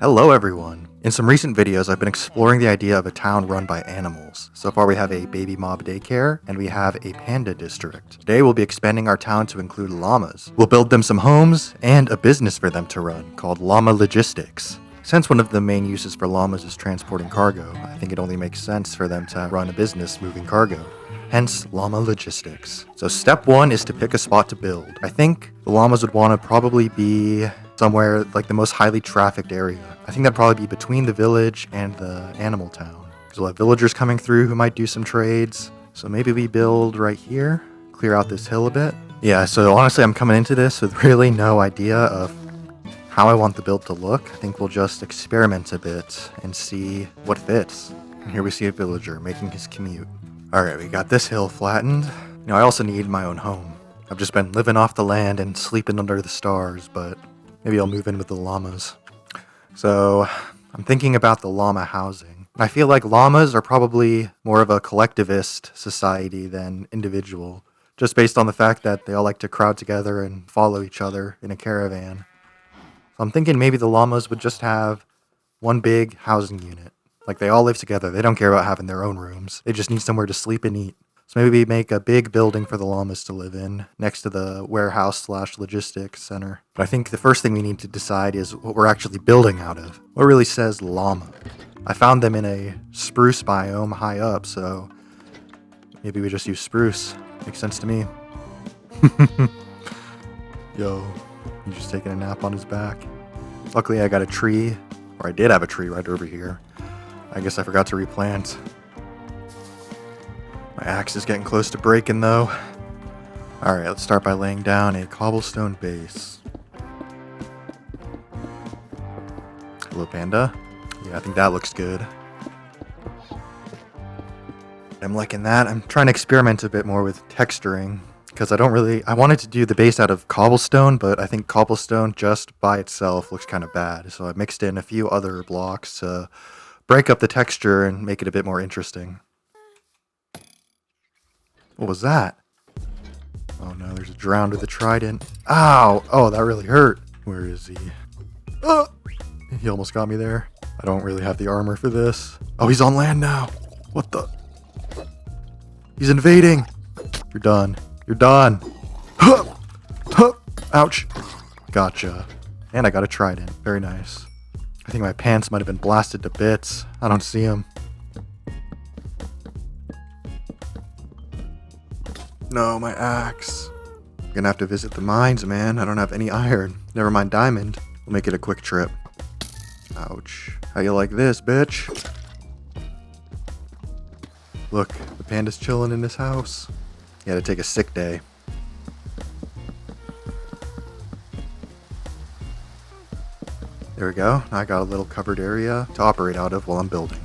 Hello everyone! In some recent videos, I've been exploring the idea of a town run by animals. So far we have a baby mob daycare, and we have a panda district. Today we'll be expanding our town to include llamas. We'll build them some homes, and a business for them to run, called Llama Logistics. Since one of the main uses for llamas is transporting cargo, I think it only makes sense for them to run a business moving cargo. Hence, Llama Logistics. So step one is to pick a spot to build. I think the llamas would want to probably be somewhere like the most highly trafficked area. I think that'd probably be between the village and the animal town. Because we'll have villagers coming through who might do some trades. So maybe we build right here, clear out this hill a bit. Yeah, so honestly I'm coming into this with really no idea of how I want the build to look. I think we'll just experiment a bit and see what fits. And here we see a villager making his commute. Alright, we got this hill flattened. I also need my own home. I've just been living off the land and sleeping under the stars, but maybe I'll move in with the llamas. So, I'm thinking about the llama housing. I feel like llamas are probably more of a collectivist society than individual, just based on the fact that they all like to crowd together and follow each other in a caravan. So I'm thinking maybe the llamas would just have one big housing unit. Like, they all live together. They don't care about having their own rooms. They just need somewhere to sleep and eat. So maybe we make a big building for the llamas to live in, next to the warehouse/logistics center. But I think the first thing we need to decide is what we're actually building out of. What really says llama? I found them in a spruce biome high up, so maybe we just use spruce. Makes sense to me. Yo, he's just taking a nap on his back. Luckily I got a tree, or I did have a tree right over here. I guess I forgot to replant. My axe is getting close to breaking though. Alright, let's start by laying down a cobblestone base. Hello, panda. Yeah, I think that looks good. I'm liking that. I'm trying to experiment a bit more with texturing, because I wanted to do the base out of cobblestone, but I think cobblestone just by itself looks kind of bad. So I mixed in a few other blocks to break up the texture and make it a bit more interesting. What was that? Oh no, there's a drowned with a trident. Ow! Oh, that really hurt. Where is he? Oh! He almost got me there. I don't really have the armor for this. Oh, he's on land now. What the? He's invading. You're done. You're done. Huh! Huh! Ouch. Gotcha. And I got a trident. Very nice. I think my pants might have been blasted to bits. I don't see them. No, my axe. I'm gonna have to visit the mines, man. I don't have any iron. Never mind diamond. We'll make it a quick trip. Ouch. How you like this, bitch? Look, the panda's chilling in his house. He had to take a sick day. There we go. Now I got a little covered area to operate out of while I'm building.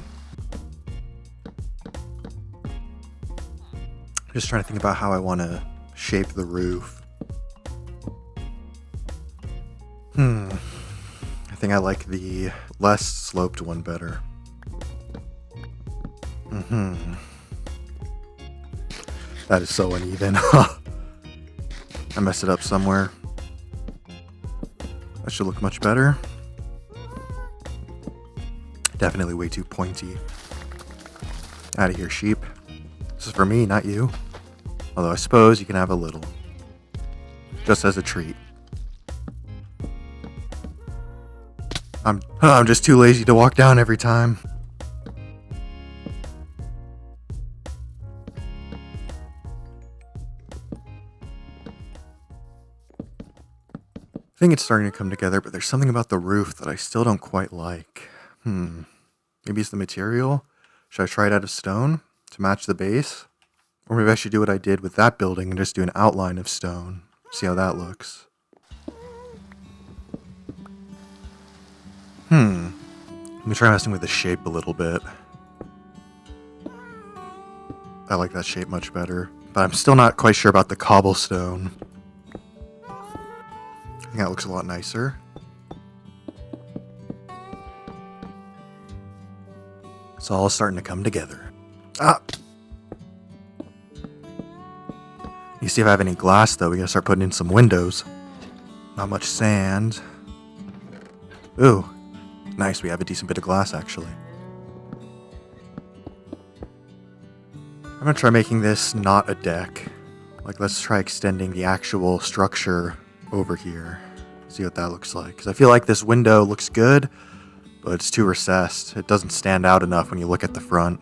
Just trying to think about how I want to shape the roof. I think I like the less sloped one better. That is so uneven. I messed it up somewhere. That should look much better. Definitely way too pointy. Out of here, sheep. This is for me, not you. Although I suppose you can have a little. Just as a treat. I'm just too lazy to walk down every time. I think it's starting to come together, but there's something about the roof that I still don't quite like. Maybe it's the material? Should I try it out of stone to match the base? Or maybe I should do what I did with that building and just do an outline of stone. See how that looks. Let me try messing with the shape a little bit. I like that shape much better. But I'm still not quite sure about the cobblestone. I think that looks a lot nicer. It's all starting to come together. Ah! You see if I have any glass though. We gotta start putting in some windows. Not much sand. Ooh, Nice, we have a decent bit of glass actually. I'm gonna try making this not a deck. Like, let's try extending the actual structure over here. See what that looks like. Because I feel like this window looks good, but it's too recessed. It doesn't stand out enough when you look at the front.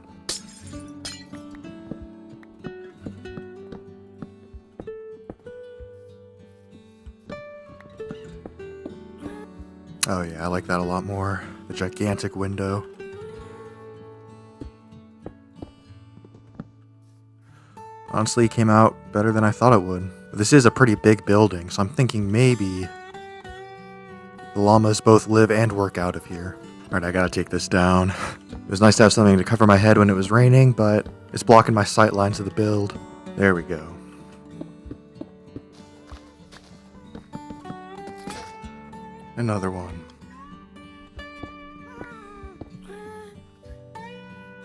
Oh yeah, I like that a lot more. The gigantic window. Honestly, it came out better than I thought it would. But this is a pretty big building, so I'm thinking maybe the llamas both live and work out of here. Alright, I gotta take this down. It was nice to have something to cover my head when it was raining, but it's blocking my sight lines of the build. There we go. Another one.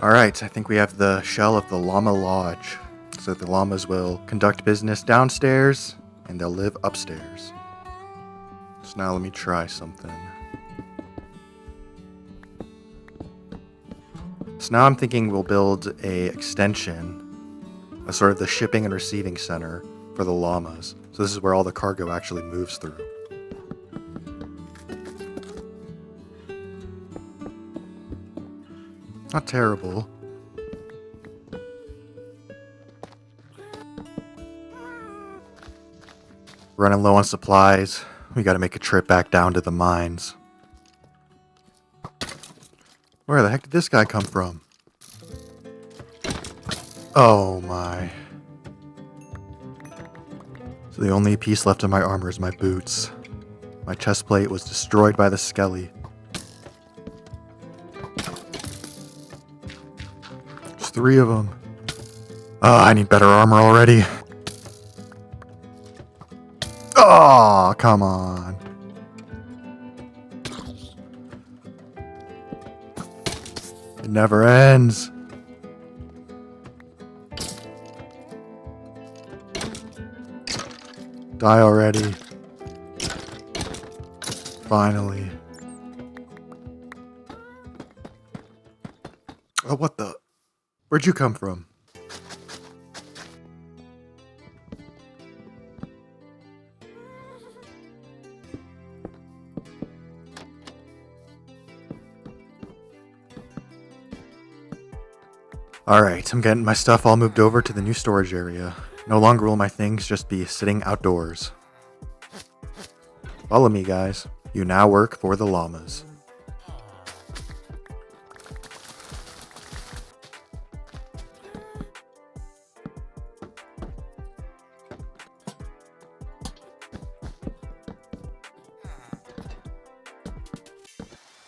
Alright, I think we have the shell of the llama lodge. So the llamas will conduct business downstairs, and they'll live upstairs. So now let me try something. So now I'm thinking we'll build a extension, a sort of the shipping and receiving center for the llamas. So this is where all the cargo actually moves through. Not terrible. Running low on supplies. We gotta make a trip back down to the mines. Where the heck did this guy come from? Oh my. So the only piece left of my armor is my boots. My chest plate was destroyed by the skelly. There's 3 of them. Oh, I need better armor already. Oh, come on. It never ends. Die already. Finally. Oh, what the? Where'd you come from? Alright, I'm getting my stuff all moved over to the new storage area. No longer will my things just be sitting outdoors. Follow me, guys. You now work for the llamas.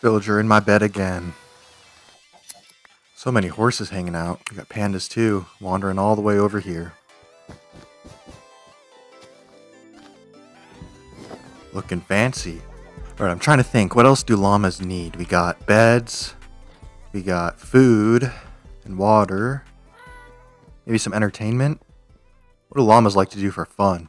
Villager in my bed again. So many horses hanging out. We got pandas too, wandering all the way over here. Looking fancy. Alright, I'm trying to think. What else do llamas need? We got beds. We got food and water. Maybe some entertainment. What do llamas like to do for fun?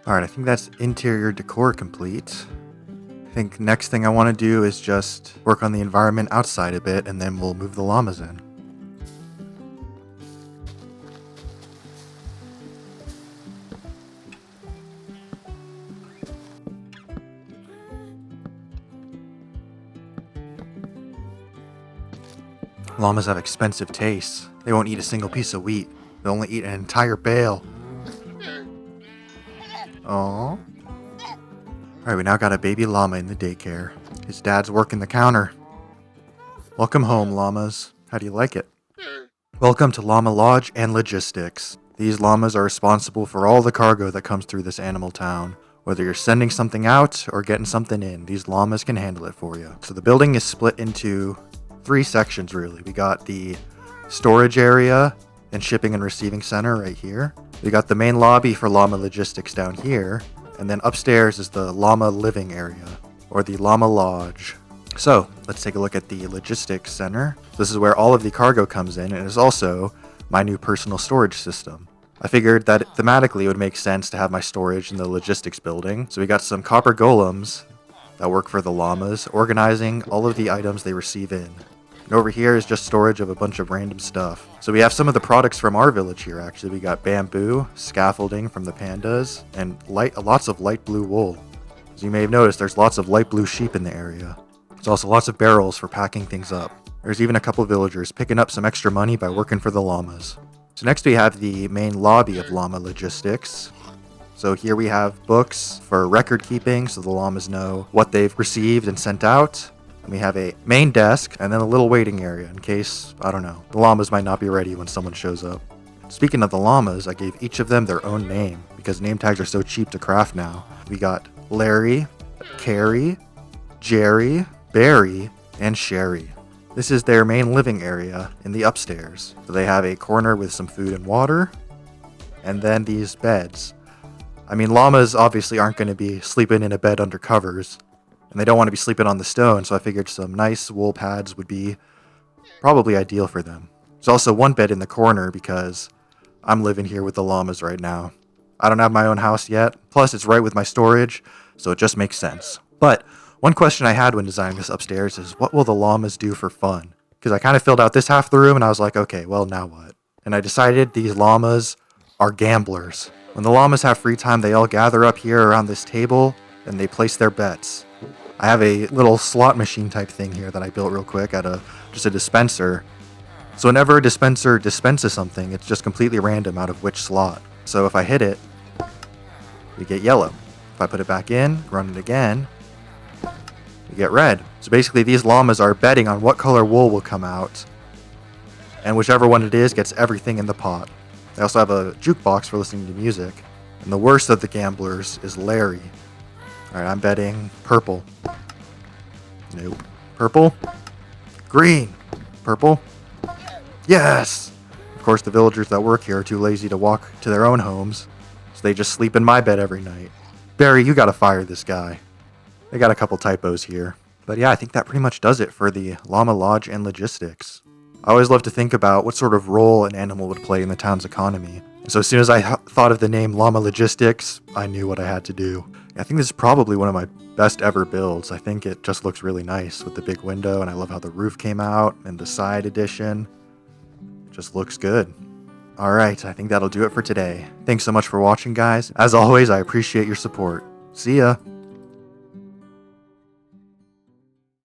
Alright, I think that's interior decor complete. I think next thing I want to do is just work on the environment outside a bit, and then we'll move the llamas in. Llamas have expensive tastes. They won't eat a single piece of wheat. They'll only eat an entire bale. Aww. Alright, we now got a baby llama in the daycare. His dad's working the counter. Welcome home, llamas. How do you like it? Welcome to Llama Lodge and Logistics. These llamas are responsible for all the cargo that comes through this animal town. Whether you're sending something out or getting something in, these llamas can handle it for you. So the building is split into 3 sections, really. We got the storage area, and shipping and receiving center right here. We got the main lobby for llama logistics down here, and then upstairs is the llama living area, or the llama lodge. So let's take a look at the logistics center. This is where all of the cargo comes in, and is also my new personal storage system. I figured that thematically it would make sense to have my storage in the logistics building. So we got some copper golems that work for the llamas, organizing all of the items they receive in. And over here is just storage of a bunch of random stuff. So we have some of the products from our village here actually. We got bamboo, scaffolding from the pandas, and lots of light blue wool. As you may have noticed, there's lots of light blue sheep in the area. There's also lots of barrels for packing things up. There's even a couple villagers picking up some extra money by working for the llamas. So next we have the main lobby of llama logistics. So here we have books for record keeping so the llamas know what they've received and sent out. And we have a main desk and then a little waiting area in case, I don't know, the llamas might not be ready when someone shows up. Speaking of the llamas, I gave each of them their own name because name tags are so cheap to craft now. We got Larry, Carrie, Jerry, Barry, and Sherry. This is their main living area in the upstairs. So they have a corner with some food and water, and then these beds. I mean, llamas obviously aren't going to be sleeping in a bed under covers, and they don't want to be sleeping on the stone, so I figured some nice wool pads would be probably ideal for them. There's also one bed in the corner because I'm living here with the llamas right now. I don't have my own house yet, plus it's right with my storage, so it just makes sense. But one question I had when designing this upstairs is, what will the llamas do for fun? Because I kind of filled out this half of the room and I was like, okay, well, now what? And I decided these llamas are gamblers. When the llamas have free time, they all gather up here around this table and they place their bets. I have a little slot machine type thing here that I built real quick at just a dispenser. So whenever a dispenser dispenses something, it's just completely random out of which slot. So if I hit it, we get yellow. If I put it back in, run it again, we get red. So basically these llamas are betting on what color wool will come out, and whichever one it is gets everything in the pot. They also have a jukebox for listening to music, and the worst of the gamblers is Larry. Alright, I'm betting purple. Nope. Purple. Green. Purple. Yes! Of course the villagers that work here are too lazy to walk to their own homes, so they just sleep in my bed every night. Barry, you gotta fire this guy. They got a couple typos here. But yeah, I think that pretty much does it for the llama lodge and logistics. I always love to think about what sort of role an animal would play in the town's economy. So as soon as I thought of the name Llama Logistics, I knew what I had to do. I think this is probably one of my best ever builds. I think it just looks really nice with the big window, and I love how the roof came out and the side addition. It just looks good. Alright, I think that'll do it for today. Thanks so much for watching, guys. As always, I appreciate your support. See ya!